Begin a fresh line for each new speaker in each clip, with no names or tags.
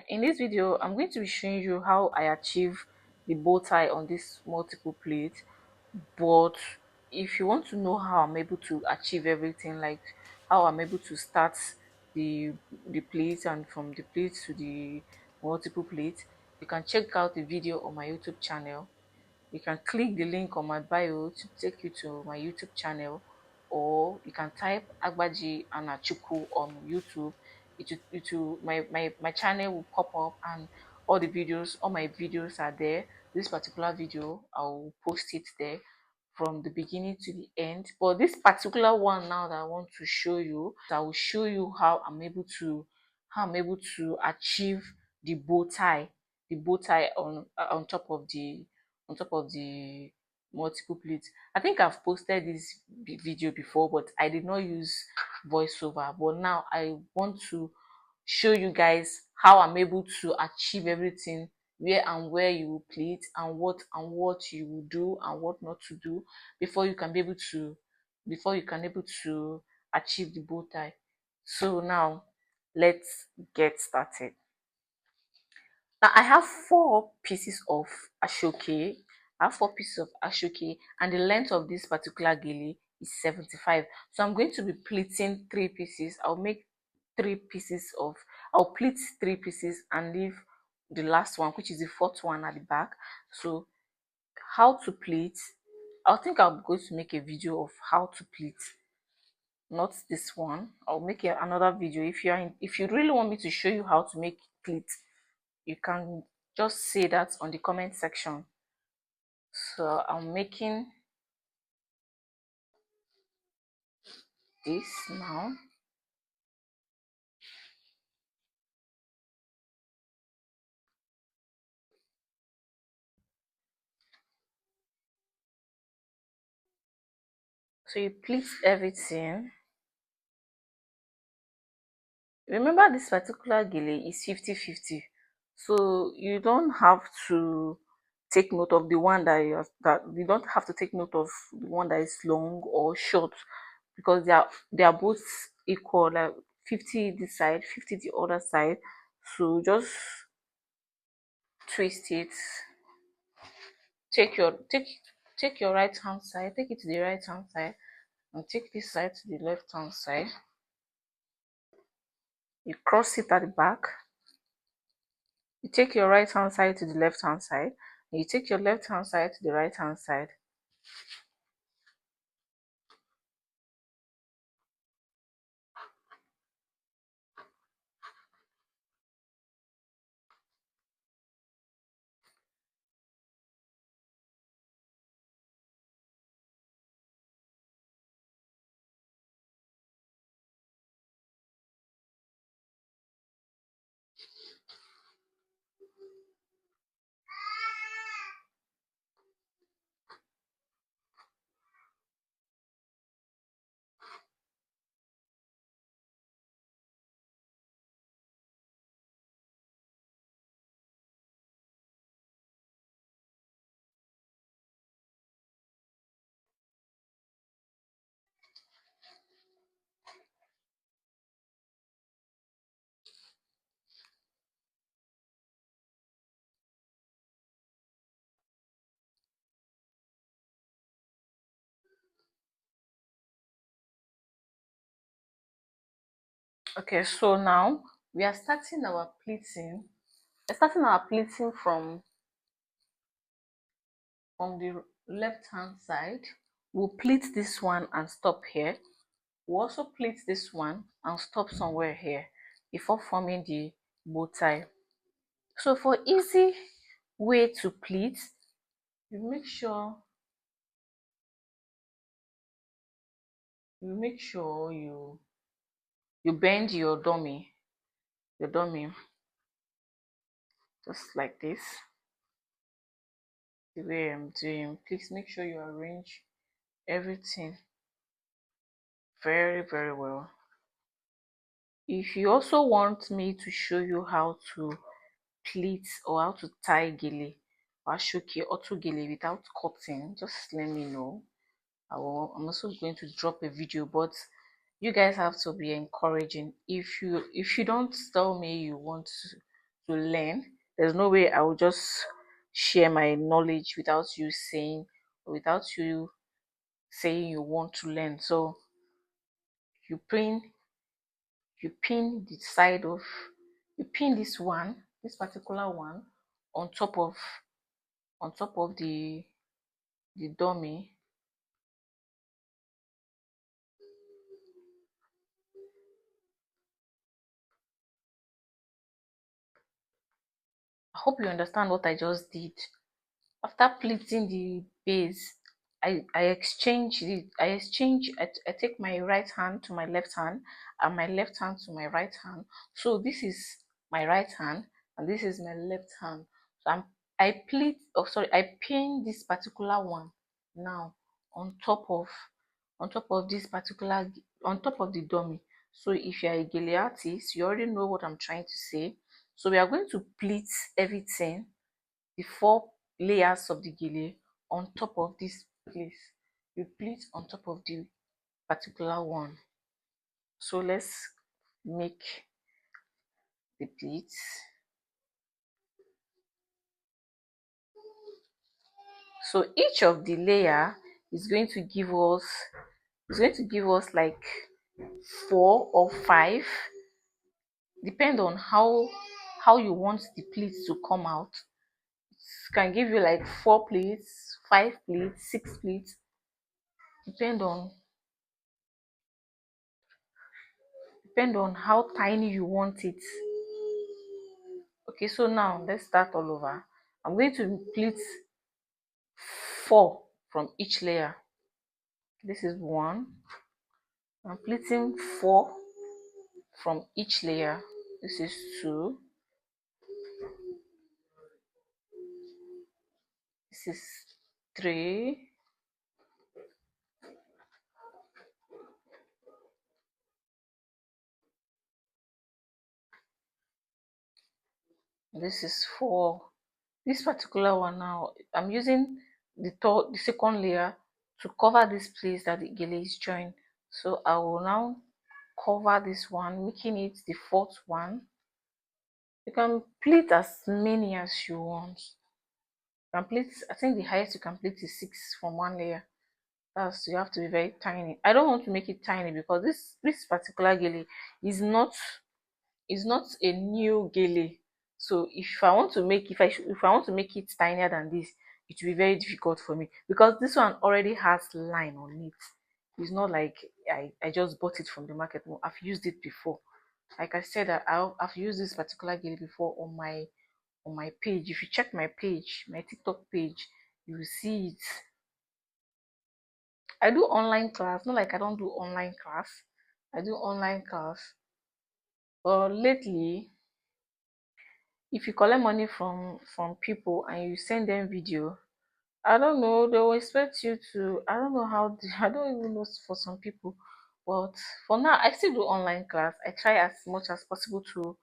In this video, I'm going to be showing you how I achieve the bow tie on this multiple plate. But if you want to know how I'm able to achieve everything, like how I'm able to start the the plate and from the plate to the multiple plate, you can check out the video on my YouTube channel. You can click the link on my bio to take you to my YouTube channel, or you can type Agbaji Anachuku on YouTube. My channel will pop up, and all my videos are there. This particular video, I'll post it there from the beginning to the end. But this particular one now that I want to show you, I will show you how I'm able to achieve the bow tie, on top of the multiple plates. I think I've posted this video before, but I did not use voiceover. But now I want to show you guys how I'm able to achieve everything, where you will pleat, and what you will do and what not to do before you can be able to achieve the bow tie. So now let's get started. Now I have four pieces of ashoke. I have four pieces of ashoke, and the length of this particular gele is 75. So I'm going to be pleating three pieces. Three pieces of I'll pleat three pieces and leave the last one, which is the fourth one, at the back. So how to pleat? I think I'm going to make a video of how to pleat, not this one. I'll make another video. If you really want me to show you how to make pleat, you can just say that on the comment section. So I'm making this now. So you pleat everything. Remember, this particular gele is 50-50, so you don't have to take note of the one that you don't have to take note of the one that is long or short, because they are both equal, like 50 this side, 50 the other side. So just twist it. Take your right hand side, take it to the right hand side, and take this side to the left hand side. You cross it at the back. You take your right hand side to the left hand side, and you take your left hand side to the right hand side. Okay, so now we are starting our pleating. We're starting our pleating from the left hand side. We'll pleat this one and stop here. We'll also pleat this one and stop somewhere here before forming the bow tie. So for easy way to pleat, you make sure you bend your dummy just like this, the way I'm doing. Please make sure you arrange everything very well. If you also want me to show you how to pleat or how to tie gele or ashoke auto gele without cutting, just let me know. I'm also going to drop a video, but you guys have to be encouraging. If you don't tell me you want to learn. There's no way I will just share my knowledge without you saying, without you saying you want to learn. So you pin you pin the side of you pin this particular one on top of the dummy. I hope you understand what I just did. After pleating the base, I take my right hand to my left hand and my left hand to my right hand. So this is my right hand and this is my left hand. So I pin this particular one now on top of this particular on top of the dummy. So if you're a gele artist, you already know what I'm trying to say. So we are going to pleat everything, the four layers of the gele, on top of this place. You pleat on top of the particular one. So let's make the pleats. So each of the layer is going to give us like 4 or 5, depend on how you want the pleats to come out. It can give you like 4 pleats, 5 pleats, 6 pleats, depend on how tiny you want it. Okay, so now let's start all over. I'm going to pleat 4 from each layer. This is 1. I'm pleating 4 from each layer. This is 2. This is 3. This is 4. This particular one now, I'm using the second layer to cover this place that the gele is joined. So I will now cover this one, making it the 4th one. You can pleat as many as you want. You can pleat, I think the highest you can pleat is 6 from one layer. That's, you have to be very tiny. I don't want to make it tiny because this particular gele is not a new gele. So if I want to make if I want to make it tinier than this, it will be very difficult for me because this one already has line on it. It's not like I just bought it from the market. No, I've used it before. Like I said, I've used this particular gele before on my page. If you check my page, my TikTok page, you will see it. I do online class, not like I don't do online class. I do online class, but lately, if you collect money from people and you send them video, I don't know, they will expect you to, I don't know how I don't even know for some people. But for now, I still do online class. I try as much as possible to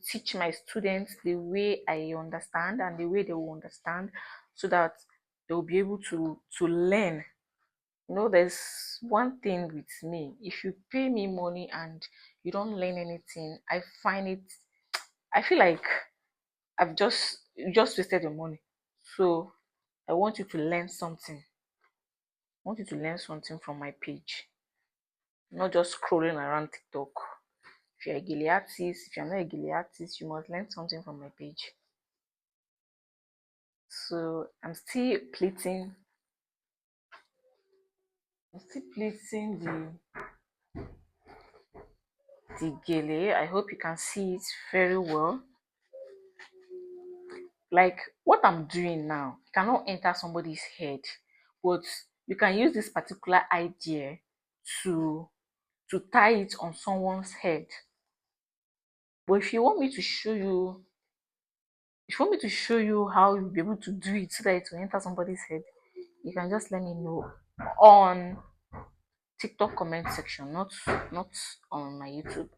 teach my students the way I understand and the way they will understand, so that they will be able to learn. There's one thing with me. If you pay me money and you don't learn anything, I feel like I've just wasted your money. So I want you to learn something. I want you to learn something from my page, not just scrolling around TikTok. If you're a gele artist, if you're not a gele artist, you must learn something from my page. So I'm still pleating the gele. I hope you can see it very well. Like what I'm doing now cannot enter somebody's head, but you can use this particular idea to tie it on someone's head. But if you want me to show you how you'll be able to do it so that it will enter somebody's head, you can just let me know on TikTok comment section, not on my YouTube.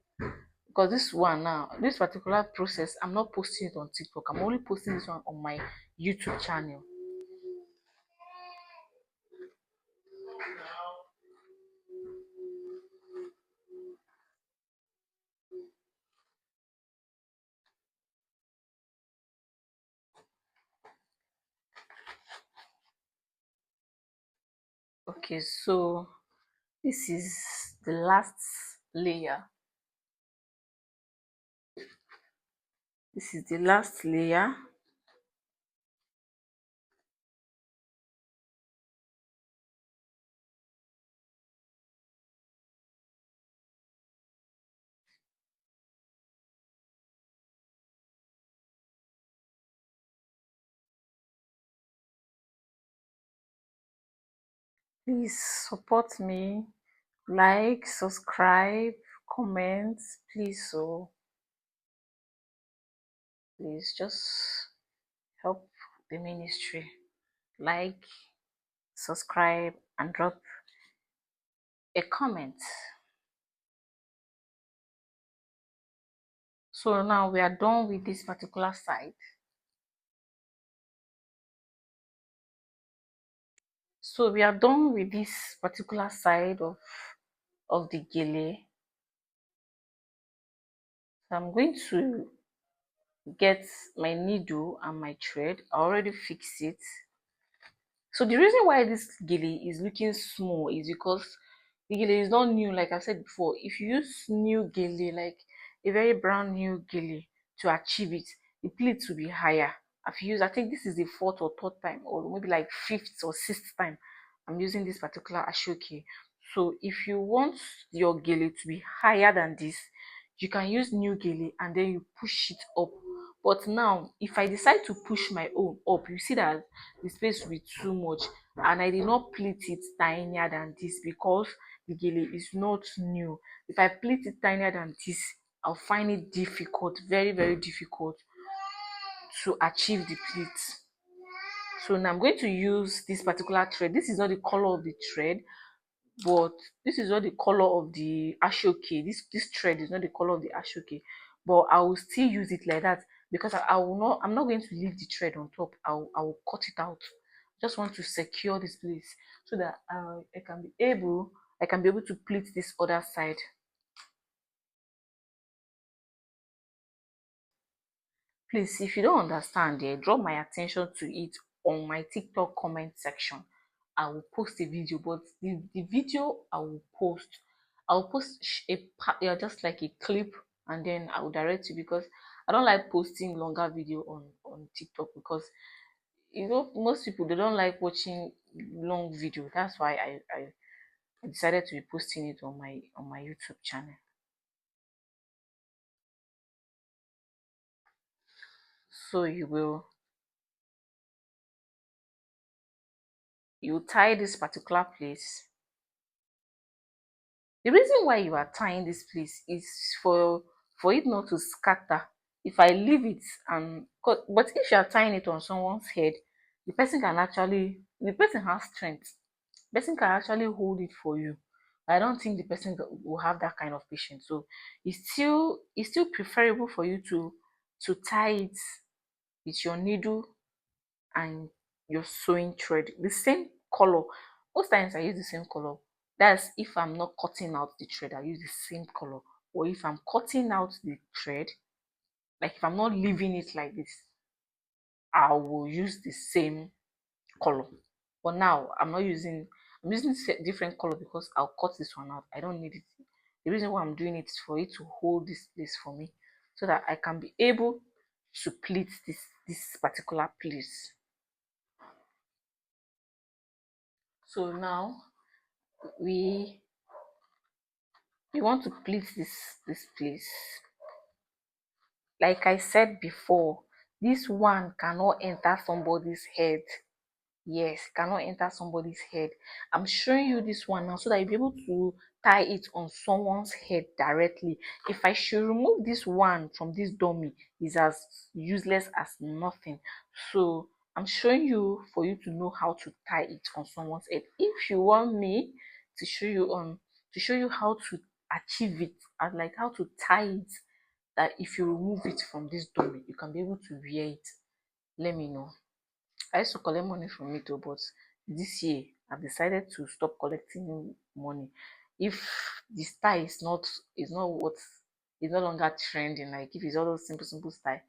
Because this particular process, I'm not posting it on TikTok. I'm only posting this one on my YouTube channel. Okay, so this is the last layer. This is the last layer. Please support me, like, subscribe, comment, please. So please just help the ministry. Like, subscribe, and drop a comment. So now we are done with this particular side. So we are done with this particular side of the gele. So I'm going to get my needle and my thread. I already fixed it. So the reason why this gele is looking small is because the gele is not new. Like I said before, if you use new gele, like a very brand new gele, to achieve it, the pleats will be higher. I think this is the fourth or third time, or maybe like fifth or sixth time I'm using this particular ashoke. So if you want your gele to be higher than this, you can use new gele and then you push it up. But now if I decide to push my own up, you see that the space will be too much, and I did not pleat it tinier than this because the gele is not new. If I pleat it tinier than this, I'll find it difficult, very very difficult to achieve the pleat. So now I'm going to use this particular thread. This is not the color of the thread, but this is not the color of the ashoke. This thread is not the color of the ashoke, but I will still use it like that because I will not, I'm not going to leave the thread on top. I will cut it out. Just want to secure this place so that I can be able to pleat this other side. Please, if you don't understand, draw my attention to it on my TikTok comment section. I will post a video, but the video I will post yeah, just like a clip, and then I will direct you because I don't like posting longer video on TikTok because most people, they don't like watching long video. That's why I decided to be posting it on my YouTube channel. So you tie this particular place. The reason why you are tying this place is for it not to scatter. If I leave it and but if you are tying it on someone's head, the person has strength. The person can actually hold it for you. I don't think the person will have that kind of patience. So it's still preferable for you to tie it with your needle and your sewing thread the same color. Most times I use the same color. That's if I'm not cutting out the thread, I use the same color. Or if I'm cutting out the thread, like if I'm not leaving it like this, I will use the same color. But now I'm using different color because I'll cut this one out. I don't need it. The reason why I'm doing it is for it to hold this place for me so that I can be able to pleat this particular place. So now we we want to pleat this place. Like I said before, this one cannot enter somebody's head. Yes, cannot enter somebody's head. I'm showing you this one now so that you'll be able to tie it on someone's head directly. If I should remove this one from this dummy, is as useless as nothing. So I'm showing you for you to know how to tie it on someone's head. If you want me to show you how to achieve it and like how to tie it, that if you remove it from this dummy, you can be able to wear it. Let me know. I used to collect money from it too, but this year I've decided to stop collecting money. If the style is not what is no longer trending, like if it's all those simple style,